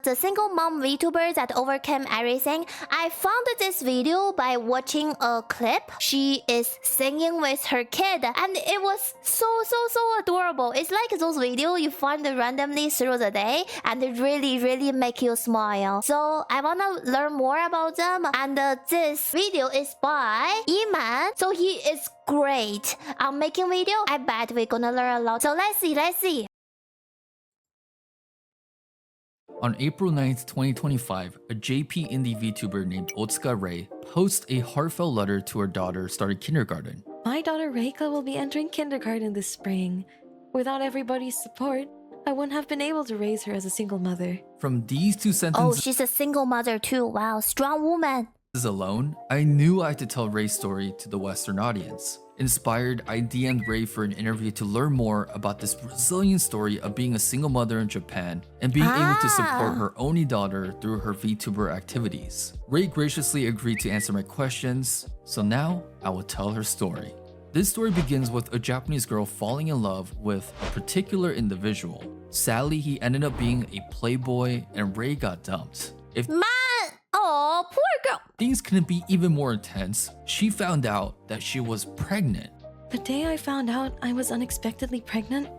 the single mom VTuber that overcame everything. I found this video by watching a clip. She is singing with her kid, and it was so adorable. It's like those videos you find randomly through the day, and they really make you smile. So I wanna learn more about them, and this video is by Yiman. So he is great on making video. I bet we're gonna learn a lot. So let's see. On April 9th, 2025, a JP indie VTuber named Otsuka Rei posts a heartfelt letter to her daughter starting kindergarten. My daughter Reika will be entering kindergarten this spring. Without everybody's support, I wouldn't have been able to raise her as a single mother. From these two Oh, sentences she's a single mother too. Wow, strong woman. alone, I knew I had to tell Rei's story to the Western audience. Inspired, I DM'd Rei for an interview to learn more about this Brazilian story of being a single mother in Japan and being able to support her only daughter through her VTuber activities. Rei graciously agreed to answer my questions, so now I will tell her story. This story begins with a Japanese girl falling in love with a particular individual. Sadly, he ended up being a playboy and Rei got dumped. If Oh, poor girl. things couldn't be even more intense, she found out that she was pregnant. The day I found out I was unexpectedly pregnant,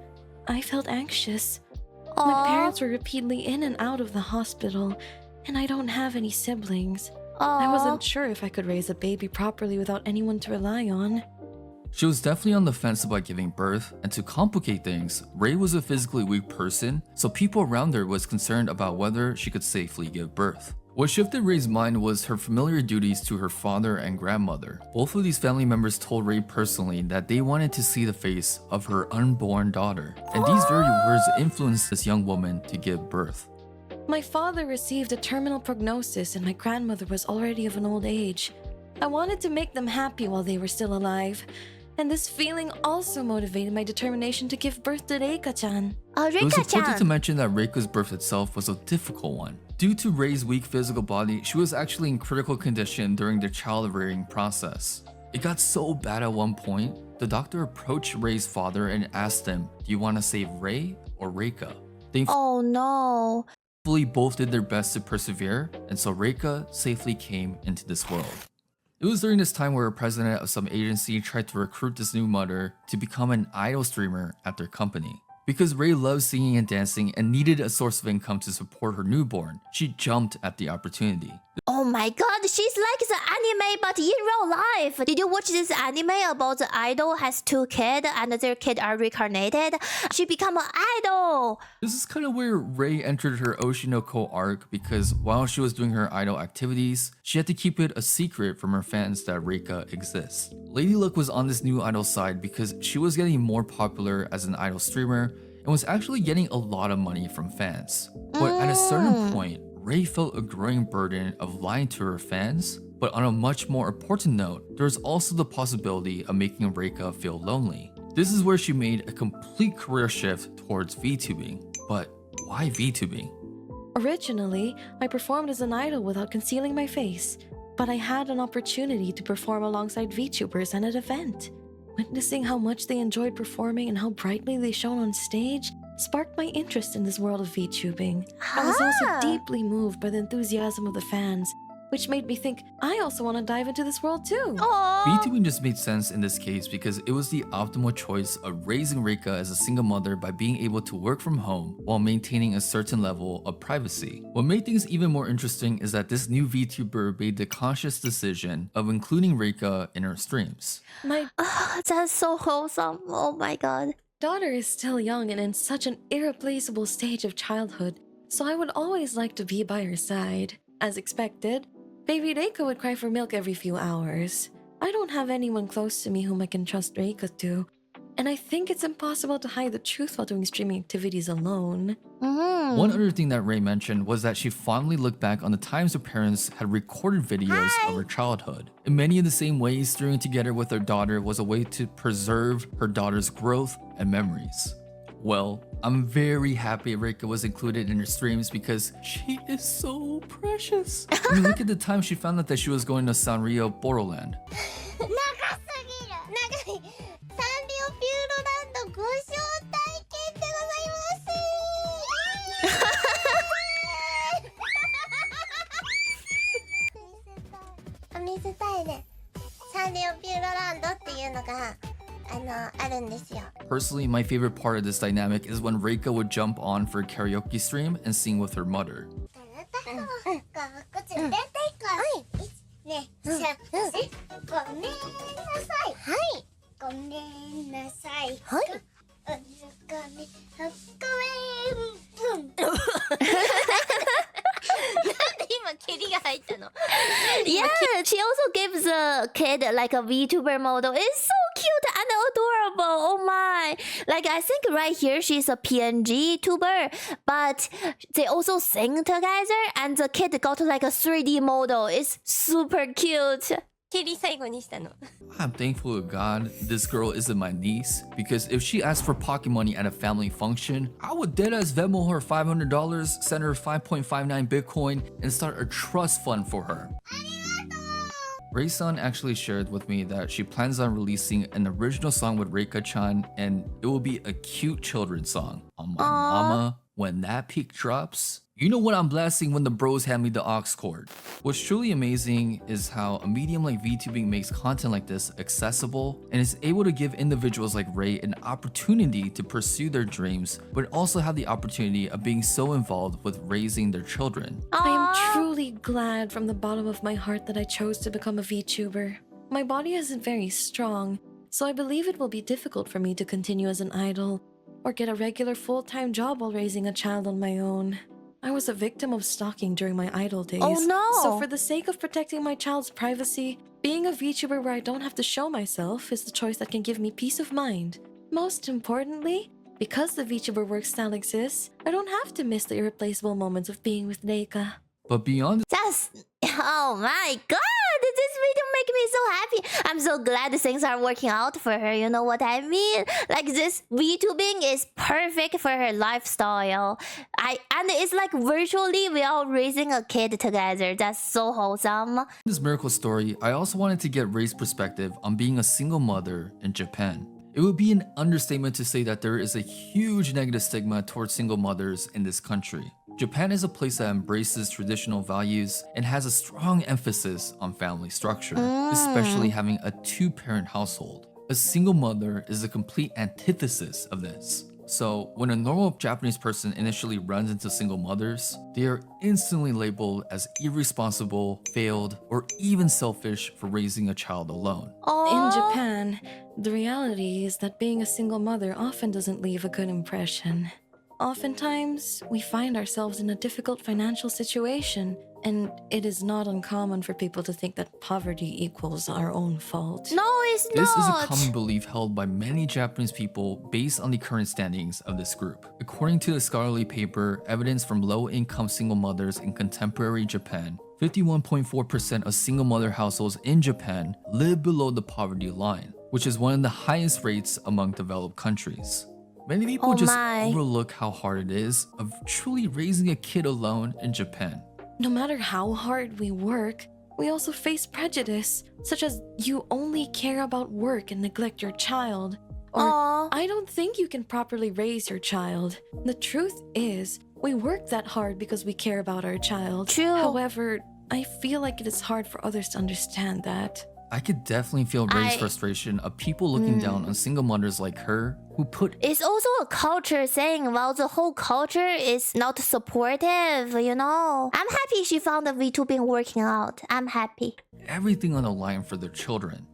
I felt anxious. Aw. My parents were repeatedly in and out of the hospital, and I don't have any siblings. I wasn't sure if I could raise a baby properly without anyone to rely on. She was definitely on the fence about giving birth, and to complicate things, Rei was a physically weak person, so people around her was concerned about whether she could safely give birth. What shifted Rei's mind was her familiar duties to her father and grandmother. Both of these family members told Rei personally that they wanted to see the face of her unborn daughter, and these very words influenced this young woman to give birth. My father received a terminal prognosis and my grandmother was already of an old age. I wanted to make them happy while they were still alive. And this feeling also motivated my determination to give birth to Reika-chan. It was important to Reika-chan. mention that Reika's birth itself was a difficult one. Due to Rei's weak physical body, she was actually in critical condition during the child-rearing process. It got so bad at one point, the doctor approached Rei's father and asked him, "Do you want to save Rei or Reika?" Oh no. Thankfully, both did their best to persevere, and so Reika safely came into this world. It was during this time where a president of some agency tried to recruit this new mother to become an idol streamer at their company. Because Rei loved singing and dancing and needed a source of income to support her newborn, she jumped at the opportunity. Oh my god, she's like the anime but in real life. Did you watch this anime about the idol has two kids and their kids are reincarnated? She become an idol. This is kind of where Rei entered her Oshinoko arc because while she was doing her idol activities, she had to keep it a secret from her fans that Reika exists. Lady Luck was on this new idol side because she was getting more popular as an idol streamer and was actually getting a lot of money from fans. But at a certain point, Rei felt a growing burden of lying to her fans, but on a much more important note, there was also the possibility of making Reika feel lonely. This is where she made a complete career shift towards VTubing. But why VTubing? Originally, I performed as an idol without concealing my face, but I had an opportunity to perform alongside VTubers at an event. Witnessing how much they enjoyed performing and how brightly they shone on stage sparked my interest in this world of VTubing. I was also deeply moved by the enthusiasm of the fans, which made me think I also want to dive into this world too. VTubing just made sense in this case because it was the optimal choice of raising Reika as a single mother by being able to work from home while maintaining a certain level of privacy. What made things even more interesting is that this new VTuber made the conscious decision of including Reika in her streams. My That's so wholesome. Oh my god. daughter is still young and in such an irreplaceable stage of childhood, so I would always like to be by her side. As expected, baby Reika would cry for milk every few hours. I don't have anyone close to me whom I can trust Reika to, and I think it's impossible to hide the truth while doing streaming activities alone. One other thing that Rei mentioned was that she fondly looked back on the times her parents had recorded videos of her childhood. In many of the same ways, streaming together with her daughter was a way to preserve her daughter's growth and memories. Well, I'm very happy Reika was included in her streams because she is so precious. I mean, look at the time she found out that she was going to Sanrio Boroland. サンリオピューロランドっていうのがあるんですよ。 Personally, my favorite part of this dynamic is when Reika would jump on for a karaoke stream and sing with her mother. こっち出ていこう。ね、じゃあごめんなさい。はい。ごめんなさい。はい。ごめん。Yeah, she also gives the kid like a VTuber model. It's so cute and adorable. Oh my. Like I think right here she's a PNG tuber, but they also sing together and the kid got like a 3D model. It's super cute. 蹴り最後にしたの。 I'm thankful to God this girl isn't my niece, because if she asked for pocket money at a family function, I would deadass Venmo her $500, send her 5.59 Bitcoin, and start a trust fund for her. Rei-san actually shared with me that she plans on releasing an original song with Reika-chan, and it will be a cute children's song. On my mama, when that peak drops, you know what I'm blasting when the bros hand me the aux cord. What's truly amazing is how a medium like VTubing makes content like this accessible and is able to give individuals like Rei an opportunity to pursue their dreams, but also have the opportunity of being so involved with raising their children. I am truly glad from the bottom of my heart that I chose to become a VTuber. My body isn't very strong, so I believe it will be difficult for me to continue as an idol or get a regular full-time job while raising a child on my own. I was a victim of stalking during my idol days. Oh no! So for the sake of protecting my child's privacy, being a VTuber where I don't have to show myself is the choice that can give me peace of mind. Most importantly, because the VTuber work style exists, I don't have to miss the irreplaceable moments of being with Reika. But beyond That's oh my god! This video makes me so happy. I'm so glad things are working out for her. You know what I mean? Like this VTubing is perfect for her lifestyle. And it's like virtually we are raising a kid together. That's so wholesome. this miracle story, I also wanted to get Rei's perspective on being a single mother in Japan. It would be an understatement to say that there is a huge negative stigma towards single mothers in this country. Japan is a place that embraces traditional values and has a strong emphasis on family structure, especially having a two-parent household. A single mother is a complete antithesis of this. So when a normal Japanese person initially runs into single mothers, they are instantly labeled as irresponsible, failed, or even selfish for raising a child alone. In Japan, the reality is that being a single mother often doesn't leave a good impression. Oftentimes, we find ourselves in a difficult financial situation, and it is not uncommon for people to think that poverty equals our own fault. No, it's not. This is a common belief held by many Japanese people based on the current standings of this group. According to the scholarly paper, Evidence from Low-Income Single Mothers in Contemporary Japan, 51.4% of single mother households in Japan live below the poverty line, which is one of the highest rates among developed countries. Many people just overlook how hard it is of truly raising a kid alone in Japan. No matter how hard we work, we also face prejudice, such as you only care about work and neglect your child. Or I don't think you can properly raise your child. The truth is, we work that hard because we care about our child. True. However, I feel like it is hard for others to understand that. I could definitely feel Rei's frustration of people looking down on single mothers like her who put It's also a culture saying, well, the whole culture is not supportive, you know? I'm happy she found the VTubing working out. I'm happy. everything on the line for their children.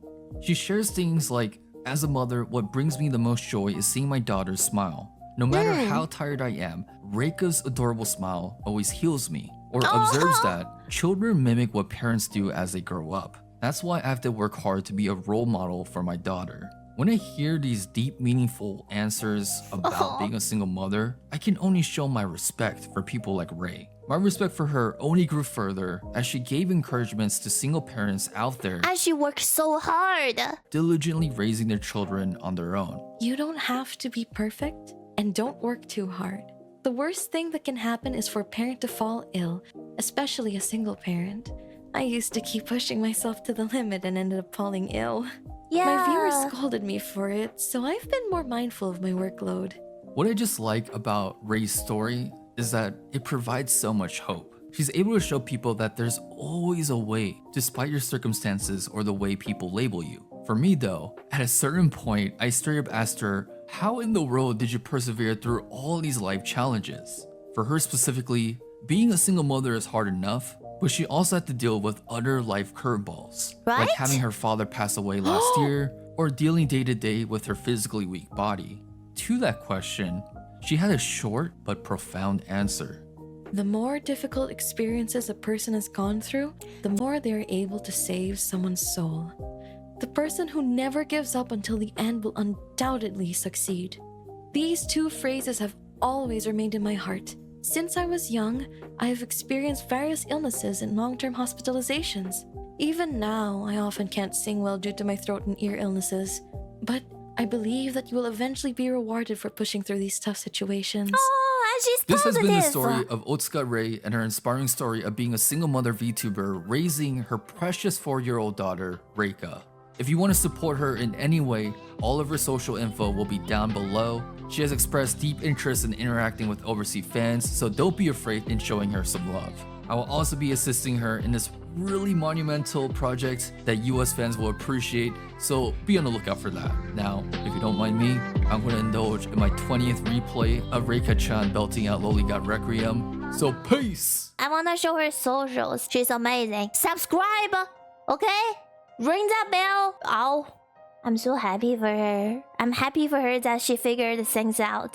She shares things like, as a mother, what brings me the most joy is seeing my daughter smile. No matter how tired I am, Reika's adorable smile always heals me. Or observes that children mimic what parents do as they grow up. That's why I have to work hard to be a role model for my daughter. When I hear these deep, meaningful answers about being a single mother, I can only show my respect for people like Rei. My respect for her only grew further as she gave encouragements to single parents out there And she worked so hard. diligently raising their children on their own. You don't have to be perfect, and don't work too hard. The worst thing that can happen is for a parent to fall ill, especially a single parent. I used to keep pushing myself to the limit and ended up falling ill. Yeah. My viewers scolded me for it, so I've been more mindful of my workload. What I just like about Rei's story is that it provides so much hope. She's able to show people that there's always a way, despite your circumstances or the way people label you. For me though, at a certain point, I straight up asked her, how in the world did you persevere through all these life challenges? For her specifically, being a single mother is hard enough, but she also had to deal with other life curveballs, like Right? having her father pass away last year, or dealing day to day with her physically weak body. To that question, she had a short but profound answer. The more difficult experiences a person has gone through, the more they are able to save someone's soul. The person who never gives up until the end will undoubtedly succeed. These two phrases have always remained in my heart. Since I was young, I have experienced various illnesses and long-term hospitalizations. Even now, I often can't sing well due to my throat and ear illnesses. But I believe that you will eventually be rewarded for pushing through these tough situations. Oh, and she's This has positive. been the story of Otsuka Rei and her inspiring story of being a single mother VTuber raising her precious 4-year-old daughter, Reika. If you want to support her in any way, all of her social info will be down below. She has expressed deep interest in interacting with overseas fans, so don't be afraid in showing her some love. I will also be assisting her in this really monumental project that US fans will appreciate, so be on the lookout for that. Now, if you don't mind me, I'm going to indulge in my 20th replay of Reika-chan belting out Loligot Requiem. So peace! I wanna show her socials. She's amazing. Subscribe, okay? Ring that bell. Oh, I'm so happy for her. I'm happy for her that she figured things out.